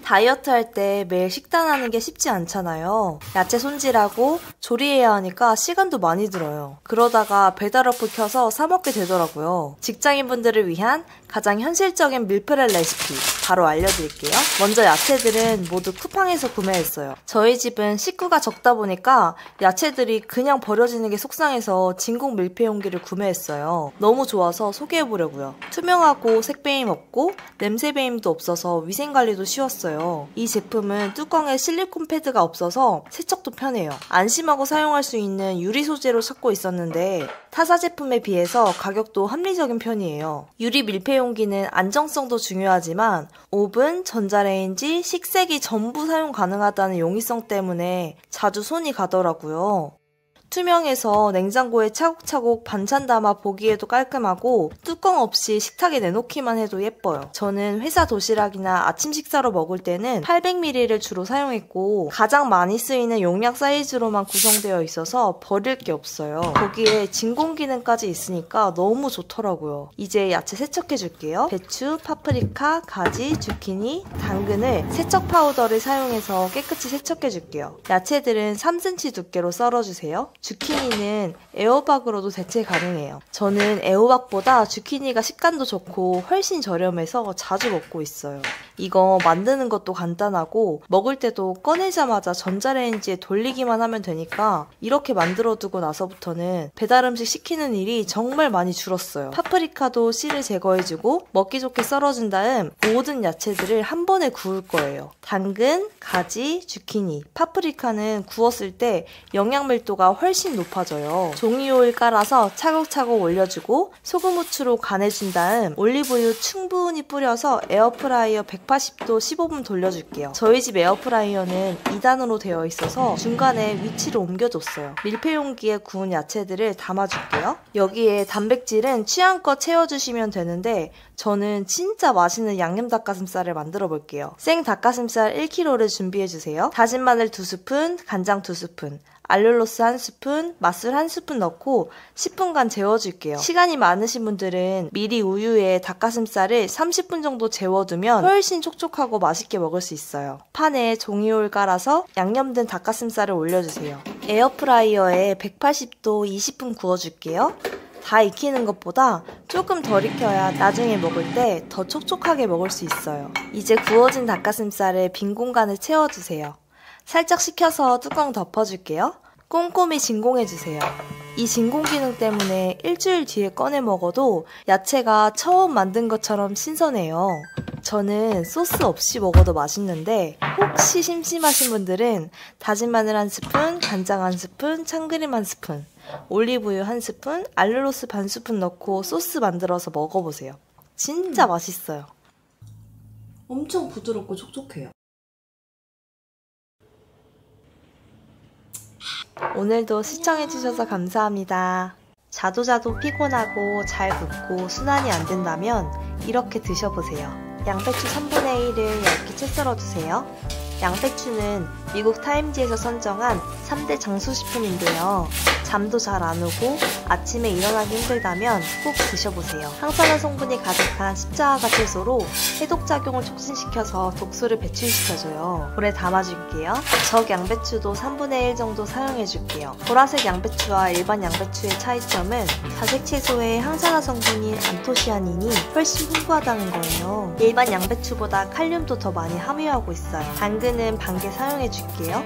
다이어트 할 때 매일 식단하는 게 쉽지 않잖아요. 야채 손질하고 조리해야 하니까 시간도 많이 들어요. 그러다가 배달 어플 켜서 사 먹게 되더라고요. 직장인분들을 위한 가장 현실적인 밀프렙 레시피 바로 알려드릴게요. 먼저 야채들은 모두 쿠팡에서 구매했어요. 저희 집은 식구가 적다 보니까 야채들이 그냥 버려지는 게 속상해서 진공 밀폐 용기를 구매했어요. 너무 좋아서 소개해보려고요. 투명하고 색배임 없고 냄새 배임도 없어서 위생관리도 쉬웠어요. 이 제품은 뚜껑에 실리콘 패드가 없어서 세척도 편해요. 안심하고 사용할 수 있는 유리 소재로 찾고 있었는데 타사 제품에 비해서 가격도 합리적인 편이에요. 유리 밀폐 용기는 안정성도 중요하지만 오븐, 전자레인지, 식세기 전부 사용 가능하다는 용이성 때문에 자주 손이 가더라고요. 투명해서 냉장고에 차곡차곡 반찬 담아 보기에도 깔끔하고 뚜껑 없이 식탁에 내놓기만 해도 예뻐요. 저는 회사 도시락이나 아침 식사로 먹을 때는 800ml를 주로 사용했고 가장 많이 쓰이는 용량 사이즈로만 구성되어 있어서 버릴 게 없어요. 거기에 진공 기능까지 있으니까 너무 좋더라고요. 이제 야채 세척해줄게요. 배추, 파프리카, 가지, 주키니, 당근을 세척 파우더를 사용해서 깨끗이 세척해줄게요. 야채들은 3cm 두께로 썰어주세요. 주키니는 애호박으로도 대체 가능해요. 저는 애호박보다 주키니가 식감도 좋고 훨씬 저렴해서 자주 먹고 있어요. 이거 만드는 것도 간단하고 먹을 때도 꺼내자마자 전자레인지에 돌리기만 하면 되니까 이렇게 만들어두고 나서부터는 배달 음식 시키는 일이 정말 많이 줄었어요. 파프리카도 씨를 제거해주고 먹기 좋게 썰어준 다음 모든 야채들을 한 번에 구울 거예요. 당근, 가지, 주키니, 파프리카는 구웠을 때 영양 밀도가 훨씬 높아져요. 종이오일 깔아서 차곡차곡 올려주고 소금 후추로 간해준 다음 올리브유 충분히 뿌려서 에어프라이어 180도 15분 돌려줄게요. 저희 집 에어프라이어는 2단으로 되어 있어서 중간에 위치를 옮겨줬어요. 밀폐용기에 구운 야채들을 담아줄게요. 여기에 단백질은 취향껏 채워주시면 되는데 저는 진짜 맛있는 양념 닭가슴살을 만들어 볼게요. 생 닭가슴살 1kg를 준비해주세요. 다진 마늘 2스푼, 간장 2스푼, 알룰로스 1스푼, 맛술 1스푼 넣고 10분간 재워줄게요. 시간이 많으신 분들은 미리 우유에 닭가슴살을 30분 정도 재워두면 훨씬 촉촉하고 맛있게 먹을 수 있어요. 판에 종이올 깔아서 양념 든 닭가슴살을 올려주세요. 에어프라이어에 180도 20분 구워줄게요. 다 익히는 것보다 조금 덜 익혀야 나중에 먹을 때 더 촉촉하게 먹을 수 있어요. 이제 구워진 닭가슴살을 빈 공간에 채워주세요. 살짝 식혀서 뚜껑 덮어줄게요. 꼼꼼히 진공해주세요. 이 진공 기능 때문에 일주일 뒤에 꺼내 먹어도 야채가 처음 만든 것처럼 신선해요. 저는 소스 없이 먹어도 맛있는데 혹시 심심하신 분들은 다진 마늘 1스푼, 간장 1스푼, 참기름 1스푼, 올리브유 1스푼, 알룰로스 반 스푼 넣고 소스 만들어서 먹어보세요. 진짜 맛있어요. 엄청 부드럽고 촉촉해요. 오늘도 시청해주셔서 감사합니다. 자도 피곤하고 잘 붓고 순환이 안 된다면 이렇게 드셔보세요. 양배추 3분의 1을 얇게 채 썰어주세요. 양배추는 미국 타임지에서 선정한 3대 장수식품인데요. 잠도 잘 안 오고 아침에 일어나기 힘들다면 꼭 드셔보세요. 항산화 성분이 가득한 십자가 채소로 해독작용을 촉진시켜서 독소를 배출시켜줘요. 볼에 담아줄게요. 적 양배추도 3분의 1 정도 사용해줄게요. 보라색 양배추와 일반 양배추의 차이점은 자색 채소의 항산화 성분인 안토시아닌이 훨씬 풍부하다는 거예요. 일반 양배추보다 칼륨도 더 많이 함유하고 있어요. 당근은 반개 사용해줄게요.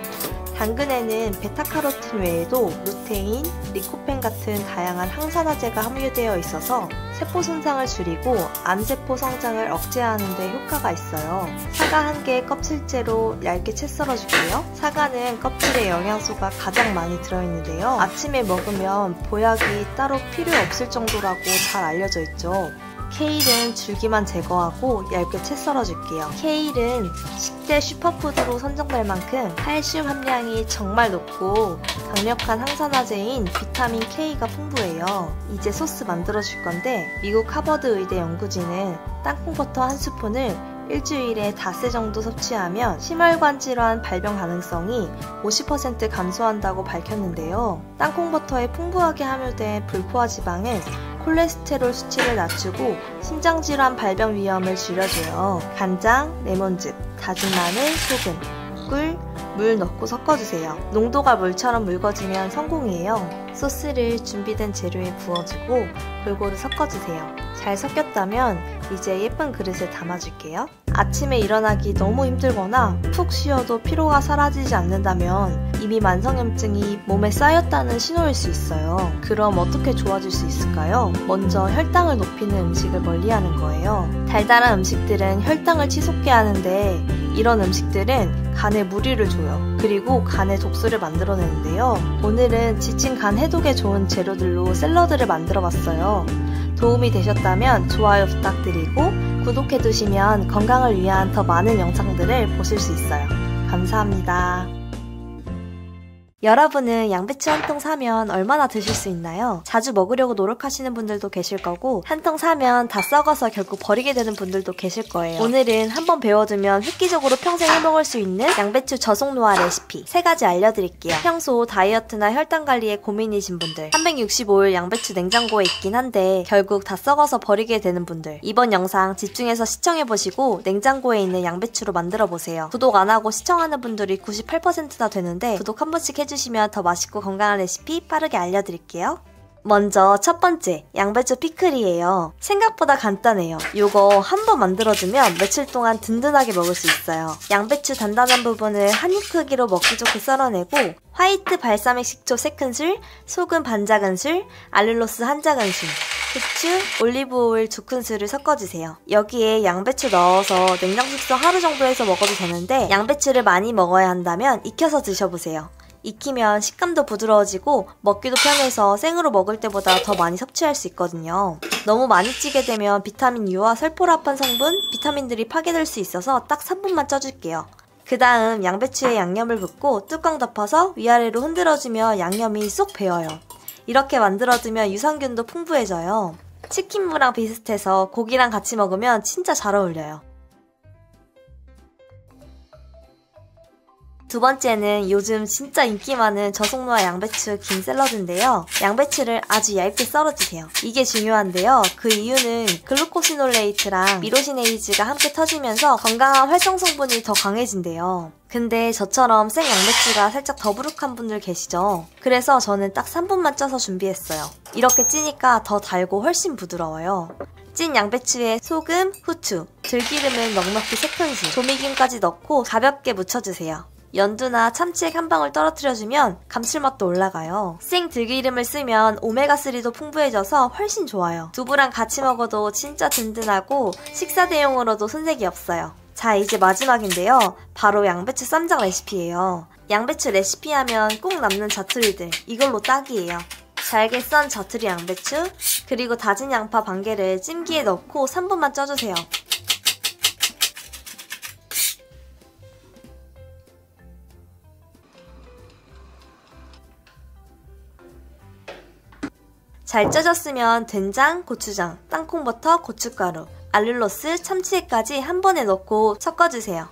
당근에는 베타카로틴 외에도 루테인, 리코펜 같은 다양한 항산화제가 함유되어 있어서 세포 손상을 줄이고 암세포 성장을 억제하는 데 효과가 있어요. 사과 1개의 껍질째로 얇게 채 썰어줄게요. 사과는 껍질에 영양소가 가장 많이 들어있는데요. 아침에 먹으면 보약이 따로 필요 없을 정도라고 잘 알려져 있죠. 케일은 줄기만 제거하고 얇게 채 썰어줄게요. 케일은 식재 슈퍼푸드로 선정될 만큼 칼슘 함량이 정말 높고 강력한 항산화제인 비타민 K가 풍부해요. 이제 소스 만들어줄 건데 미국 하버드 의대 연구진은 땅콩버터 1스푼을 일주일에 닷새 정도 섭취하면 심혈관 질환 발병 가능성이 50% 감소한다고 밝혔는데요. 땅콩버터에 풍부하게 함유된 불포화 지방은 콜레스테롤 수치를 낮추고 심장질환 발병 위험을 줄여줘요. 간장, 레몬즙, 다진 마늘, 소금, 꿀, 물 넣고 섞어주세요. 농도가 물처럼 묽어지면 성공이에요. 소스를 준비된 재료에 부어주고 골고루 섞어주세요. 잘 섞였다면 이제 예쁜 그릇에 담아줄게요. 아침에 일어나기 너무 힘들거나 푹 쉬어도 피로가 사라지지 않는다면 이미 만성염증이 몸에 쌓였다는 신호일 수 있어요. 그럼 어떻게 좋아질 수 있을까요? 먼저 혈당을 높이는 음식을 멀리하는 거예요. 달달한 음식들은 혈당을 치솟게 하는데 이런 음식들은 간에 무리를 줘요. 그리고 간에 독소를 만들어내는데요. 오늘은 지친 간 해독에 좋은 재료들로 샐러드를 만들어봤어요. 도움이 되셨다면 좋아요 부탁드리고 구독해두시면 건강을 위한 더 많은 영상들을 보실 수 있어요. 감사합니다. 여러분은 양배추 한 통 사면 얼마나 드실 수 있나요? 자주 먹으려고 노력하시는 분들도 계실 거고 한 통 사면 다 썩어서 결국 버리게 되는 분들도 계실 거예요. 오늘은 한번 배워두면 획기적으로 평생 해먹을 수 있는 양배추 저속노화 레시피 3가지 알려드릴게요. 평소 다이어트나 혈당 관리에 고민이신 분들 365일 양배추 냉장고에 있긴 한데 결국 다 썩어서 버리게 되는 분들 이번 영상 집중해서 시청해보시고 냉장고에 있는 양배추로 만들어보세요. 구독 안하고 시청하는 분들이 98%나 되는데 구독 한 번씩 해주시면 더 맛있고 건강한 레시피 빠르게 알려드릴게요. 먼저 첫 번째, 양배추 피클이에요. 생각보다 간단해요. 요거 한번 만들어두면 며칠 동안 든든하게 먹을 수 있어요. 양배추 단단한 부분을 한 입 크기로 먹기 좋게 썰어내고 화이트 발사믹 식초 3큰술, 소금 반작은술, 알룰로스 1작은술, 후추, 올리브 오일 2큰술을 섞어주세요. 여기에 양배추 넣어서 냉장 숙성 하루 정도 해서 먹어도 되는데 양배추를 많이 먹어야 한다면 익혀서 드셔보세요. 익히면 식감도 부드러워지고 먹기도 편해서 생으로 먹을 때보다 더 많이 섭취할 수 있거든요. 너무 많이 찌게 되면 비타민 U와 설포라판 성분, 비타민들이 파괴될 수 있어서 딱 3분만 쪄줄게요. 그 다음 양배추에 양념을 붓고 뚜껑 덮어서 위아래로 흔들어주면 양념이 쏙 배어요. 이렇게 만들어두면 유산균도 풍부해져요. 치킨무랑 비슷해서 고기랑 같이 먹으면 진짜 잘 어울려요. 두 번째는 요즘 진짜 인기 많은 저속노화 양배추 김 샐러드인데요. 양배추를 아주 얇게 썰어주세요. 이게 중요한데요. 그 이유는 글루코시놀레이트랑 미로시네이즈가 함께 터지면서 건강한 활성 성분이 더 강해진대요. 근데 저처럼 생 양배추가 살짝 더부룩한 분들 계시죠? 그래서 저는 딱 3분만 쪄서 준비했어요. 이렇게 찌니까 더 달고 훨씬 부드러워요. 찐 양배추에 소금, 후추, 들기름은 넉넉히 3큰술, 조미김까지 넣고 가볍게 무쳐주세요. 연두나 참치액 한 방울 떨어뜨려주면 감칠맛도 올라가요. 생 들기름을 쓰면 오메가3도 풍부해져서 훨씬 좋아요. 두부랑 같이 먹어도 진짜 든든하고 식사 대용으로도 손색이 없어요. 자, 이제 마지막인데요. 바로 양배추 쌈장 레시피예요. 양배추 레시피 하면 꼭 남는 자투리들, 이걸로 딱이에요. 잘게 썬 자투리 양배추, 그리고 다진 양파 반 개를 찜기에 넣고 3분만 쪄주세요. 잘 쪄졌으면 된장, 고추장, 땅콩버터, 고춧가루, 알룰로스, 참치액까지 한 번에 넣고 섞어주세요.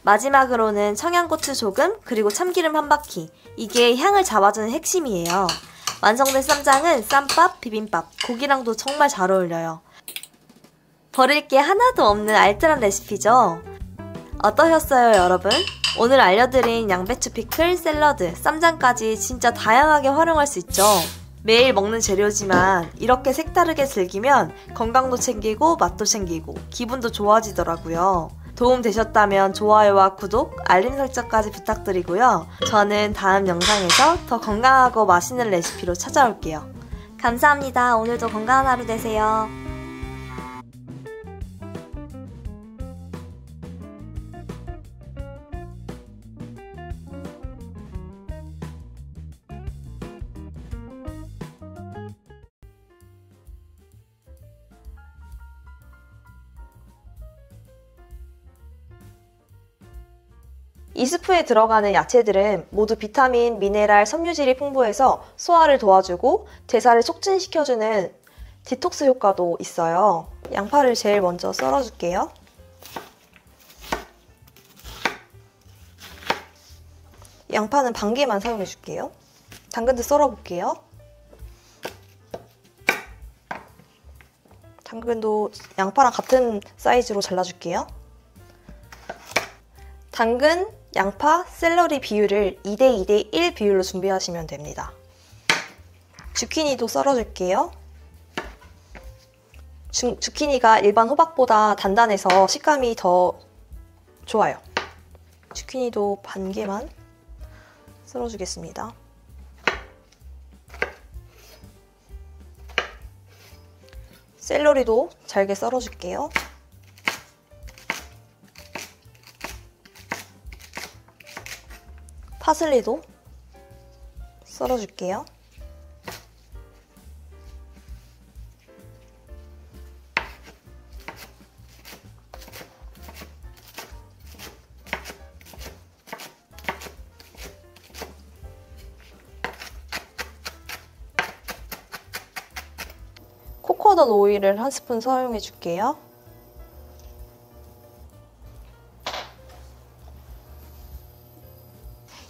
마지막으로는 청양고추 조금, 그리고 참기름 한 바퀴. 이게 향을 잡아주는 핵심이에요. 완성된 쌈장은 쌈밥, 비빔밥, 고기랑도 정말 잘 어울려요. 버릴 게 하나도 없는 알뜰한 레시피죠? 어떠셨어요, 여러분? 오늘 알려드린 양배추 피클, 샐러드, 쌈장까지 진짜 다양하게 활용할 수 있죠? 매일 먹는 재료지만 이렇게 색다르게 즐기면 건강도 챙기고 맛도 챙기고 기분도 좋아지더라고요. 도움 되셨다면 좋아요와 구독, 알림 설정까지 부탁드리고요. 저는 다음 영상에서 더 건강하고 맛있는 레시피로 찾아올게요. 감사합니다. 오늘도 건강한 하루 되세요. 이 스프에 들어가는 야채들은 모두 비타민, 미네랄, 섬유질이 풍부해서 소화를 도와주고 대사를 촉진시켜주는 디톡스 효과도 있어요. 양파를 제일 먼저 썰어줄게요. 양파는 반 개만 사용해줄게요. 당근도 썰어볼게요. 당근도 양파랑 같은 사이즈로 잘라줄게요. 당근, 양파, 샐러리 비율을 2대2대1 비율로 준비하시면 됩니다. 주키니도 썰어줄게요. 주키니가 일반 호박보다 단단해서 식감이 더 좋아요. 주키니도 반 개만 썰어주겠습니다. 샐러리도 잘게 썰어줄게요. 파슬리도 썰어줄게요. 코코넛 오일을 한 스푼 사용해 줄게요.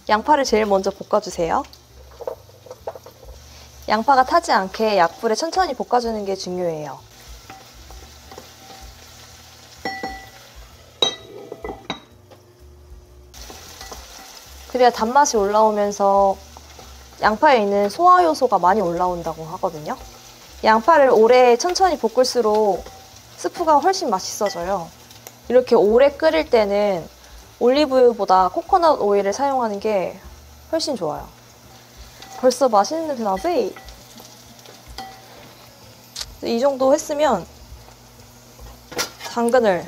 양파를 제일 먼저 볶아주세요. 양파가 타지 않게 약불에 천천히 볶아주는 게 중요해요. 그래야 단맛이 올라오면서 양파에 있는 소화 요소가 많이 올라온다고 하거든요. 양파를 오래 천천히 볶을수록 스프가 훨씬 맛있어져요. 이렇게 오래 끓일 때는 올리브유보다 코코넛 오일을 사용하는 게 훨씬 좋아요. 벌써 맛있는 냄새 나지? 이 정도 했으면 당근을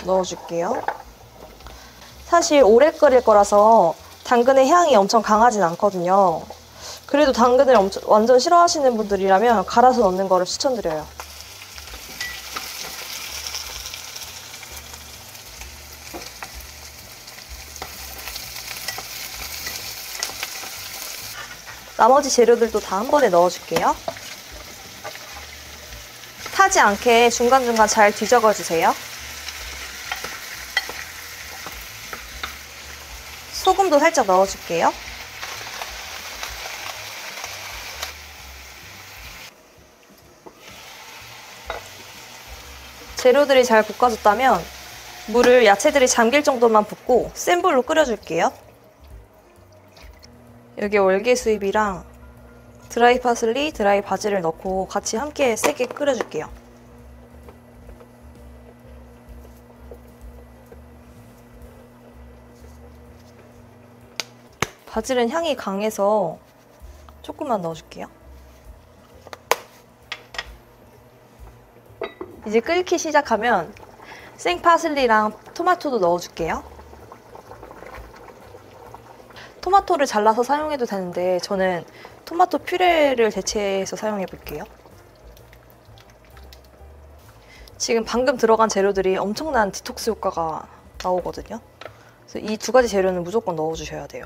넣어줄게요. 사실 오래 끓일 거라서 당근의 향이 엄청 강하진 않거든요. 그래도 당근을 완전 싫어하시는 분들이라면 갈아서 넣는 거를 추천드려요. 나머지 재료들도 다 한 번에 넣어줄게요. 타지 않게 중간중간 잘 뒤적어주세요. 소금도 살짝 넣어줄게요. 재료들이 잘 볶아졌다면 물을 야채들이 잠길 정도만 붓고 센 불로 끓여줄게요. 여기 월계수잎이랑 드라이 파슬리, 드라이 바질을 넣고 같이 함께 세게 끓여줄게요. 바질은 향이 강해서 조금만 넣어줄게요. 이제 끓기 시작하면 생파슬리랑 토마토도 넣어줄게요. 토마토를 잘라서 사용해도 되는데 저는 토마토 퓨레를 대체해서 사용해 볼게요. 지금 방금 들어간 재료들이 엄청난 디톡스 효과가 나오거든요. 그래서 이 두 가지 재료는 무조건 넣어주셔야 돼요.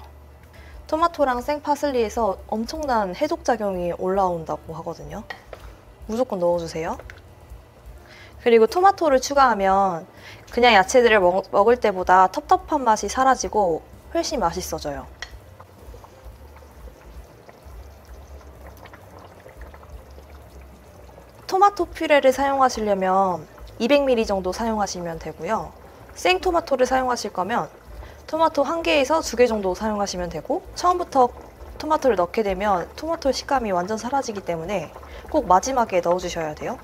토마토랑 생파슬리에서 엄청난 해독작용이 올라온다고 하거든요. 무조건 넣어주세요. 그리고 토마토를 추가하면 그냥 야채들을 먹을 때보다 텁텁한 맛이 사라지고 훨씬 맛있어져요. 토마토 퓨레를 사용하시려면 200ml 정도 사용하시면 되고요. 생토마토를 사용하실 거면 토마토 1개에서 2개 정도 사용하시면 되고, 처음부터 토마토를 넣게 되면 토마토 식감이 완전 사라지기 때문에 꼭 마지막에 넣어주셔야 돼요.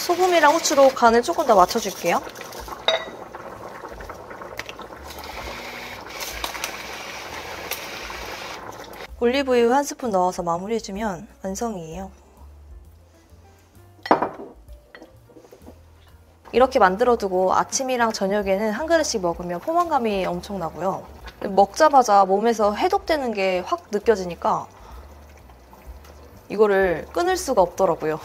소금이랑 후추로 간을 조금 더 맞춰줄게요. 올리브유 1스푼 넣어서 마무리해주면 완성이에요. 이렇게 만들어두고 아침이랑 저녁에는 한 그릇씩 먹으면 포만감이 엄청나고요. 먹자마자 몸에서 해독되는 게 확 느껴지니까 이거를 끊을 수가 없더라고요.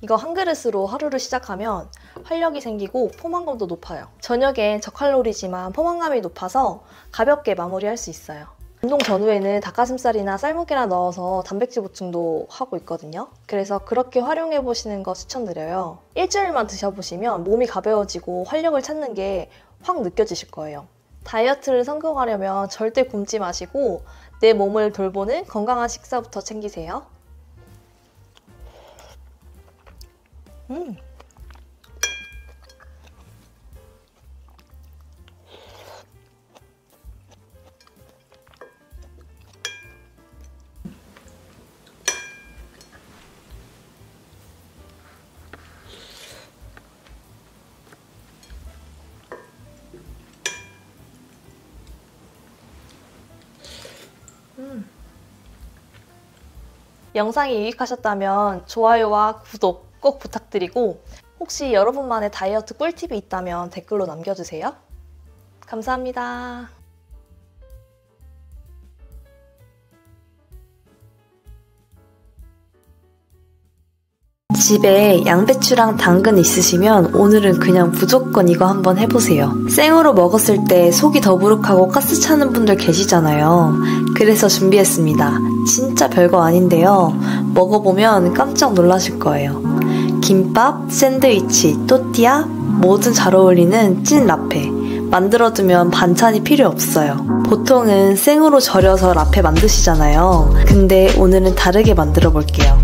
이거 한 그릇으로 하루를 시작하면 활력이 생기고 포만감도 높아요. 저녁엔 저칼로리지만 포만감이 높아서 가볍게 마무리할 수 있어요. 운동 전후에는 닭가슴살이나 삶은 계란 넣어서 단백질 보충도 하고 있거든요. 그래서 그렇게 활용해보시는 거 추천드려요. 일주일만 드셔보시면 몸이 가벼워지고 활력을 찾는 게 확 느껴지실 거예요. 다이어트를 성공하려면 절대 굶지 마시고 내 몸을 돌보는 건강한 식사부터 챙기세요. 영상이 유익하셨다면 좋아요와 구독 꼭 부탁드리고, 혹시 여러분만의 다이어트 꿀팁이 있다면 댓글로 남겨주세요. 감사합니다. 집에 양배추랑 당근 있으시면 오늘은 그냥 무조건 이거 한번 해보세요. 생으로 먹었을 때 속이 더부룩하고 가스 차는 분들 계시잖아요. 그래서 준비했습니다. 진짜 별거 아닌데요. 먹어보면 깜짝 놀라실 거예요. 김밥, 샌드위치, 또띠아, 뭐든 잘 어울리는 찐 라페. 만들어두면 반찬이 필요 없어요. 보통은 생으로 절여서 라페 만드시잖아요. 근데 오늘은 다르게 만들어 볼게요.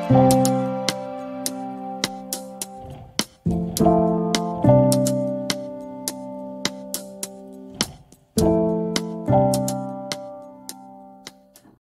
네.